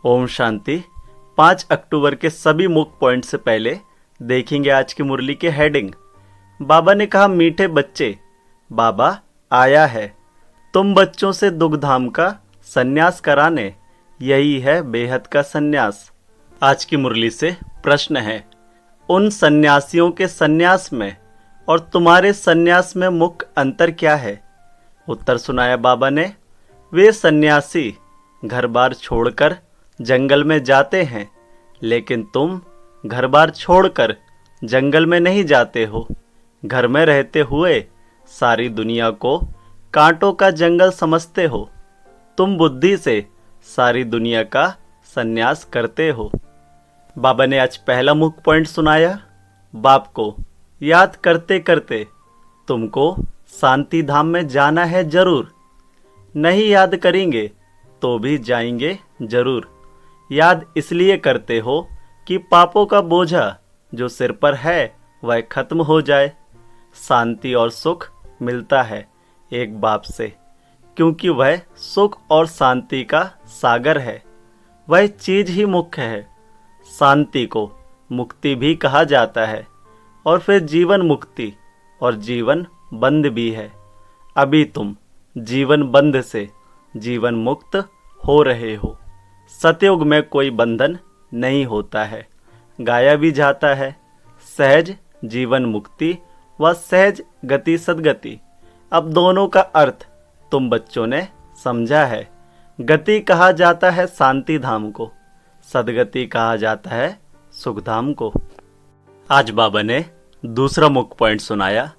ओम शांति। 5 अक्टूबर के सभी मुख्य पॉइंट से पहले देखेंगे आज की मुरली के हेडिंग। बाबा ने कहा, मीठे बच्चे, बाबा आया है तुम बच्चों से दुखधाम का सन्यास कराने, यही है बेहद का सन्यास। आज की मुरली से प्रश्न है, उन सन्यासियों के सन्यास में और तुम्हारे सन्यास में मुख्य अंतर क्या है? उत्तर सुनाया बाबा ने, वे सन्यासी घर बार छोड़कर जंगल में जाते हैं, लेकिन तुम घर बार छोड़कर जंगल में नहीं जाते हो। घर में रहते हुए सारी दुनिया को कांटों का जंगल समझते हो। तुम बुद्धि से सारी दुनिया का सन्यास करते हो। बाबा ने आज पहला मुख्य पॉइंट सुनाया, बाप को याद करते करते तुमको शांति धाम में जाना है जरूर। नहीं याद करेंगे तो भी जाएंगे जरूर। याद इसलिए करते हो कि पापों का बोझा जो सिर पर है वह खत्म हो जाए। शांति और सुख मिलता है एक बाप से, क्योंकि वह सुख और शांति का सागर है। वह चीज ही मुख्य है। शांति को मुक्ति भी कहा जाता है और फिर जीवन मुक्ति और जीवन बंद भी है। अभी तुम जीवन बंद से जीवन मुक्त हो रहे हो। सतयुग में कोई बंधन नहीं होता है, गाया भी जाता है। सहज जीवन मुक्ति व सहज गति सदगति। अब दोनों का अर्थ तुम बच्चों ने समझा है। गति कहा जाता है शांति धाम को, सदगति कहा जाता है सुख धाम को। आज बाबा ने दूसरा मुख्य पॉइंट सुनाया,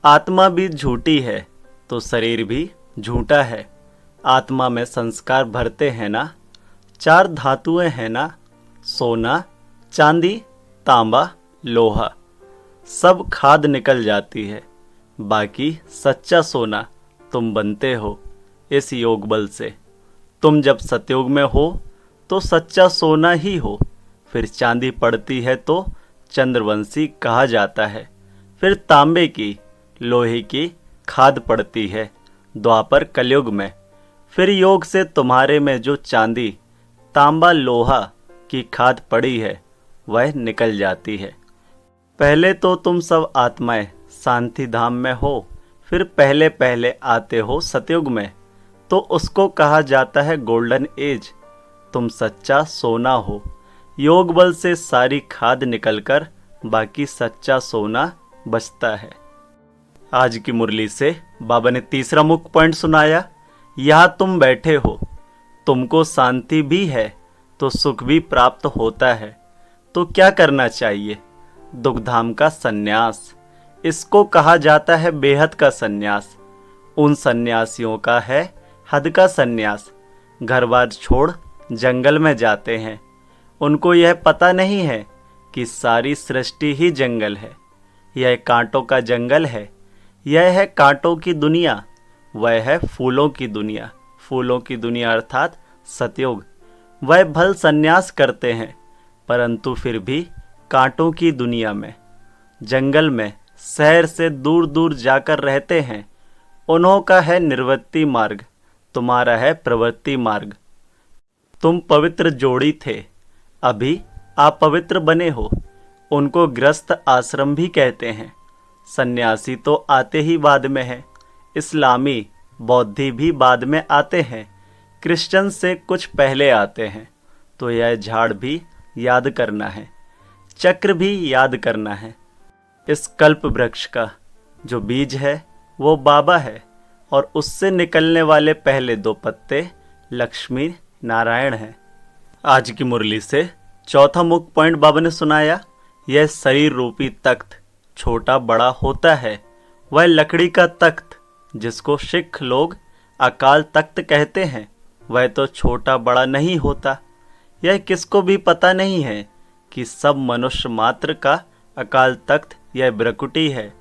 आत्मा भी झूठी है तो शरीर भी झूठा है। आत्मा में संस्कार भरते हैं ना, 4 धातुएं हैं ना, सोना, चांदी, तांबा, लोहा। सब खाद निकल जाती है, बाकी सच्चा सोना तुम बनते हो इस योग बल से। तुम जब सतयुग में हो तो सच्चा सोना ही हो। फिर चांदी पड़ती है तो चंद्रवंशी कहा जाता है। फिर तांबे की, लोहे की खाद पड़ती है द्वापर कलयुग में। फिर योग से तुम्हारे में जो चांदी, तांबा, लोहा की खाद पड़ी है वह निकल जाती है। पहले तो तुम सब आत्माएं शांति धाम में हो, फिर पहले पहले आते हो सतयुग में, तो उसको कहा जाता है गोल्डन एज। तुम सच्चा सोना हो। योग बल से सारी खाद निकलकर बाकी सच्चा सोना बचता है। आज की मुरली से बाबा ने तीसरा मुख्य पॉइंट सुनाया, यहाँ तुम बैठे हो, तुमको शांति भी है तो सुख भी प्राप्त होता है। तो क्या करना चाहिए? दुखधाम का सन्यास। इसको कहा जाता है बेहद का सन्यास। उन सन्यासियों का है हद का सन्यास। घर बार छोड़ जंगल में जाते हैं। उनको यह पता नहीं है कि सारी सृष्टि ही जंगल है। यह कांटों का जंगल है। यह है कांटों की दुनिया, वह है फूलों की दुनिया। फूलों की दुनिया अर्थात सतयुग। वह भल सन्यास करते हैं, परंतु फिर भी कांटों की दुनिया में, जंगल में, शहर से दूर दूर जाकर रहते हैं। उन्हों का है निर्वृत्ति मार्ग, तुम्हारा है प्रवृत्ति मार्ग। तुम पवित्र जोड़ी थे, अभी आप पवित्र बने हो। उनको गृहस्थ आश्रम भी कहते हैं। सन्यासी तो आते ही बाद में है। इस्लामी, बौद्धि भी बाद में आते हैं। क्रिश्चियन से कुछ पहले आते हैं। तो यह झाड़ भी याद करना है, चक्र भी याद करना है। इस कल्प वृक्ष का जो बीज है वो बाबा है, और उससे निकलने वाले पहले 2 पत्ते लक्ष्मी नारायण हैं। आज की मुरली से चौथा मुख्य पॉइंट बाबा ने सुनाया, यह शरीर रूपी तख्त छोटा बड़ा होता है। वह लकड़ी का तख्त जिसको सिख लोग अकाल तख्त कहते हैं, वह तो छोटा बड़ा नहीं होता। यह किसको भी पता नहीं है कि सब मनुष्य मात्र का अकाल तख्त यह ब्रकुटी है।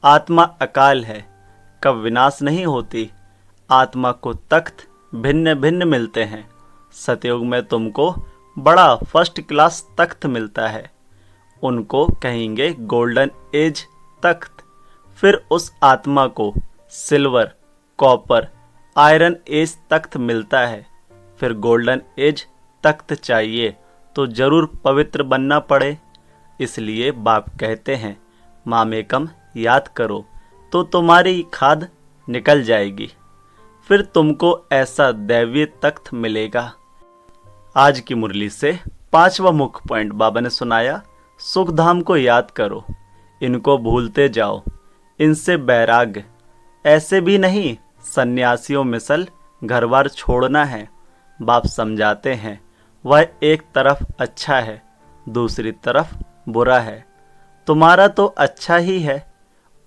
आत्मा अकाल है, कब विनाश नहीं होती। आत्मा को तख्त भिन्न भिन्न मिलते हैं। सतयुग में तुमको बड़ा फर्स्ट क्लास तख्त मिलता है, उनको कहेंगे गोल्डन एज तख्त। फिर उस आत्मा को सिल्वर, कॉपर, आयरन एज तख्त मिलता है। फिर गोल्डन एज तख्त चाहिए तो जरूर पवित्र बनना पड़े। इसलिए बाप कहते हैं मामेकम याद करो तो तुम्हारी खाद निकल जाएगी, फिर तुमको ऐसा दैवीय तख्त मिलेगा। आज की मुरली से 5वां मुख्य पॉइंट बाबा ने सुनाया, सुखधाम को याद करो, इनको भूलते जाओ, इनसे बैराग्य, ऐसे भी नहीं सन्यासियों मिसल घर बार छोड़ना है। बाप समझाते हैं वह एक तरफ अच्छा है, दूसरी तरफ बुरा है। तुम्हारा तो अच्छा ही है,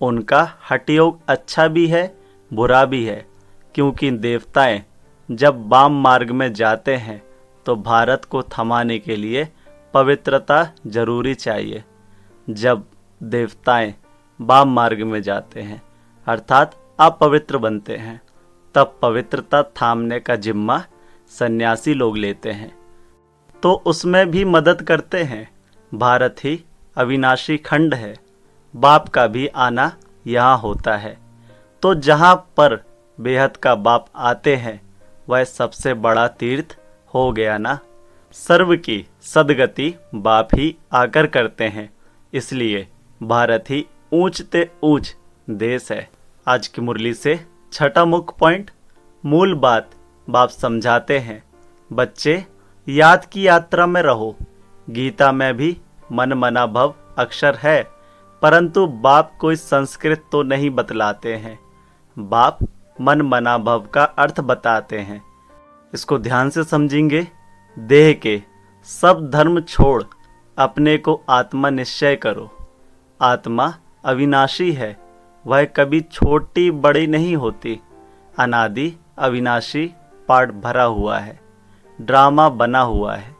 उनका हठयोग अच्छा भी है बुरा भी है, क्योंकि देवताएं जब वाम मार्ग में जाते हैं तो भारत को थमाने के लिए पवित्रता जरूरी चाहिए। जब देवताएं वाम मार्ग में जाते हैं अर्थात अपवित्र बनते हैं, तब पवित्रता थामने का जिम्मा सन्यासी लोग लेते हैं, तो उसमें भी मदद करते हैं। भारत ही अविनाशी खंड है, बाप का भी आना यहाँ होता है, तो जहाँ पर बेहद का बाप आते हैं वह सबसे बड़ा तीर्थ हो गया ना। सर्व की सदगति बाप ही आकर करते हैं, इसलिए भारत ही ऊंचते ऊंच देश है। आज की मुरली से 6वां मुख्य पॉइंट, मूल बात बाप समझाते हैं, बच्चे याद की यात्रा में रहो। गीता में भी मन मना भव अक्षर है, परंतु बाप कोई संस्कृत तो नहीं बतलाते हैं, बाप मन मना भव का अर्थ बताते हैं। इसको ध्यान से समझेंगे। देह के सब धर्म छोड़ अपने को आत्मा निश्चय करो। आत्मा अविनाशी है, वह कभी छोटी बड़ी नहीं होती। अनादि अविनाशी पाठ भरा हुआ है, ड्रामा बना हुआ है।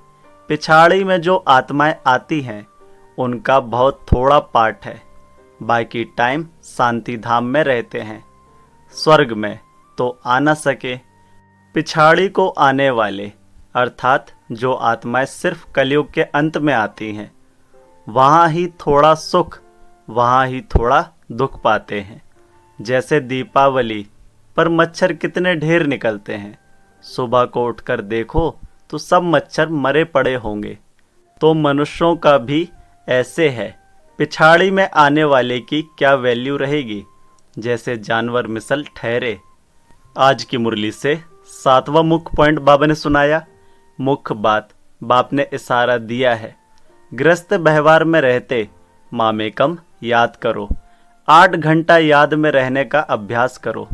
पिछाड़ी में जो आत्माएं आती हैं उनका बहुत थोड़ा पार्ट है, बाकी टाइम शांति धाम में रहते हैं। स्वर्ग में तो आ न सके। पिछाड़ी को आने वाले अर्थात जो आत्माएं सिर्फ कलयुग के अंत में आती हैं, वहाँ ही थोड़ा सुख वहाँ ही थोड़ा दुख पाते हैं। जैसे दीपावली पर मच्छर कितने ढेर निकलते हैं, सुबह को उठकर देखो तो सब मच्छर मरे पड़े होंगे, तो मनुष्यों का भी ऐसे है। पिछाड़ी में आने वाले की क्या वैल्यू रहेगी, जैसे जानवर मिसल ठहरे। आज की मुरली से 7वां मुख्य पॉइंट बाबा ने सुनाया। मुख्य बात बाप ने इशारा दिया है, ग्रस्त व्यवहार में रहते मामेकम याद करो। 8 घंटा याद में रहने का अभ्यास करो।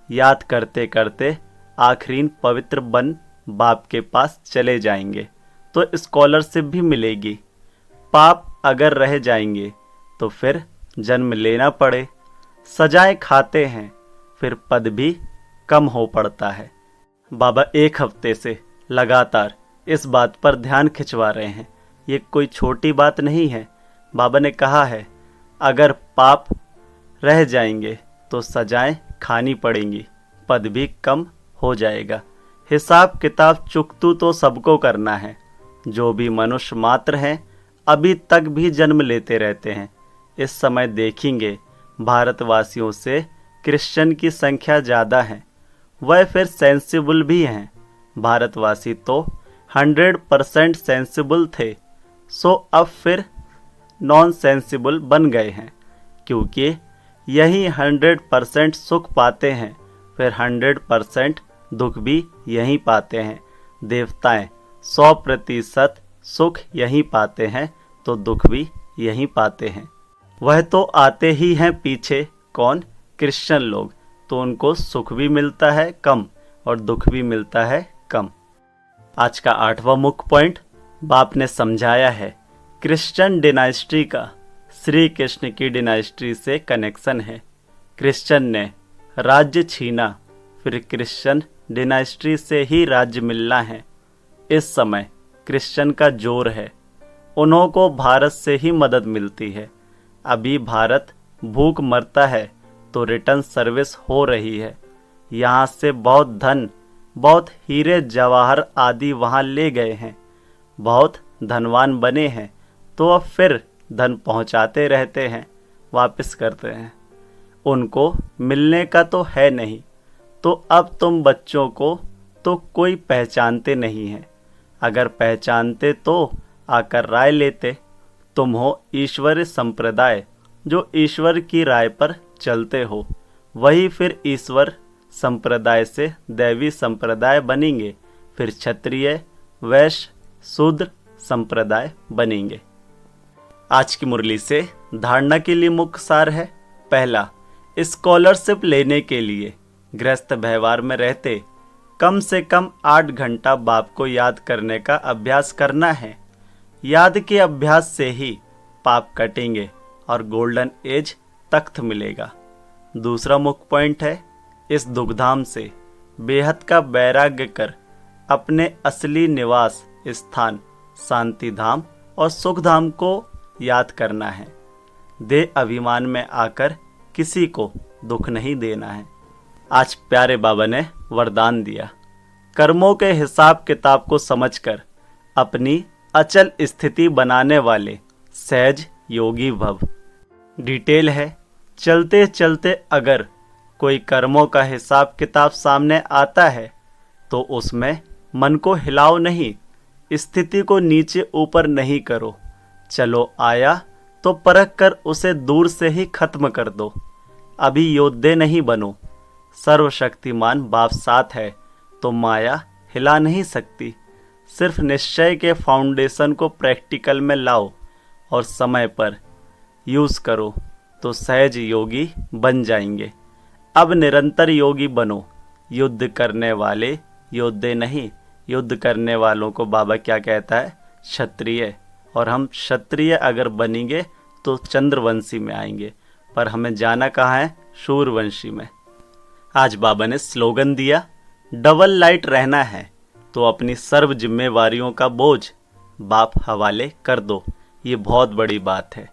याद करते करते आखिरीन पवित्र बन बाप के पास चले जाएंगे तो स्कॉलरशिप भी मिलेगी। पाप अगर रह जाएंगे तो फिर जन्म लेना पड़े। सजाएं खाते हैं फिर पद भी कम हो पड़ता है। बाबा 1 हफ्ते से लगातार इस बात पर ध्यान खिंचवा रहे हैं, ये कोई छोटी बात नहीं है। बाबा ने कहा है अगर पाप रह जाएंगे तो सजाएं खानी पड़ेंगी, पद भी कम हो जाएगा। हिसाब किताब चुकतू तो सबको करना है। जो भी मनुष्य मात्र हैं अभी तक भी जन्म लेते रहते हैं। इस समय देखेंगे भारतवासियों से क्रिश्चियन की संख्या ज़्यादा है, वह फिर सेंसिबल भी हैं। भारतवासी तो 100% सेंसिबल थे, सो अब फिर नॉन सेंसिबल बन गए हैं, क्योंकि यही 100% सुख पाते हैं, फिर 100% दुख भी यहीं पाते हैं। देवताएं 100% सुख यहीं पाते हैं तो दुख भी यहीं पाते हैं। वह तो आते ही हैं पीछे, कौन? क्रिश्चियन लोग, तो उनको सुख भी मिलता है कम और दुख भी मिलता है कम। आज का 8वां मुख्य पॉइंट बाप ने समझाया है, क्रिश्चियन डिनाइस्टी का श्री कृष्ण की डिनाइस्टी से कनेक्शन है। क्रिश्चियन ने राज्य छीना, फिर क्रिश्चियन डिनाइस्टी से ही राज्य मिलना है। इस समय क्रिश्चियन का जोर है, उन्हों को भारत से ही मदद मिलती है। अभी भारत भूख मरता है तो रिटर्न सर्विस हो रही है। यहाँ से बहुत धन, बहुत हीरे जवाहर आदि वहाँ ले गए हैं, बहुत धनवान बने हैं, तो अब फिर धन पहुँचाते रहते हैं, वापस करते हैं। उनको मिलने का तो है नहीं, तो अब तुम बच्चों को तो कोई पहचानते नहीं है। अगर पहचानते तो आकर राय लेते। तुम हो ईश्वरी संप्रदाय, जो ईश्वर की राय पर चलते हो, वही फिर ईश्वर संप्रदाय से दैवी संप्रदाय बनेंगे, फिर क्षत्रिय, वैश्य, शूद्र संप्रदाय बनेंगे। आज की मुरली से धारणा के लिए मुख्य सार है। पहला, स्कॉलरशिप लेने के लिए गृहस्थ व्यवहार में रहते कम से कम 8 घंटा बाप को याद करने का अभ्यास करना है। याद के अभ्यास से ही पाप कटेंगे और गोल्डन एज तख्त मिलेगा। दूसरा मुख्य पॉइंट है, इस दुखधाम से बेहद का वैराग्य कर अपने असली निवास स्थान शांति धाम और सुख धाम को याद करना है। देह अभिमान में आकर किसी को दुख नहीं देना है। आज प्यारे बाबा ने वरदान दिया, कर्मों के हिसाब किताब को समझकर अपनी अचल स्थिति बनाने वाले सहज योगी भव। डिटेल है, चलते चलते अगर कोई कर्मों का हिसाब किताब सामने आता है तो उसमें मन को हिलाओ नहीं, स्थिति को नीचे ऊपर नहीं करो। चलो आया तो परख कर उसे दूर से ही खत्म कर दो। अभी योद्धे नहीं बनो। सर्वशक्तिमान बाप साथ है तो माया हिला नहीं सकती। सिर्फ निश्चय के फाउंडेशन को प्रैक्टिकल में लाओ और समय पर यूज़ करो तो सहज योगी बन जाएंगे। अब निरंतर योगी बनो। युद्ध करने वाले योद्धे नहीं, युद्ध करने वालों को बाबा क्या कहता है? क्षत्रिय। और हम क्षत्रिय अगर बनेंगे तो चंद्रवंशी में आएंगे, पर हमें जाना कहाँ है? शूरवंशी में। आज बाबा ने स्लोगन दिया, डबल लाइट रहना है तो अपनी सर्व जिम्मेवारियों का बोझ बाप हवाले कर दो। ये बहुत बड़ी बात है।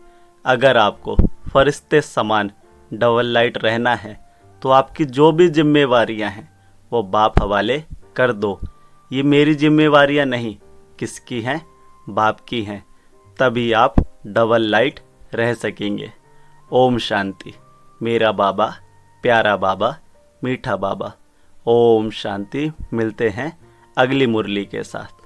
अगर आपको फरिश्ते समान डबल लाइट रहना है तो आपकी जो भी जिम्मेवारियां हैं वो बाप हवाले कर दो। ये मेरी जिम्मेवारियां नहीं, किसकी हैं? बाप की हैं। तभी आप डबल लाइट रह सकेंगे। ओम शांति। मेरा बाबा, प्यारा बाबा, मीठा बाबा। ओम शांति। मिलते हैं अगली मुरली के साथ।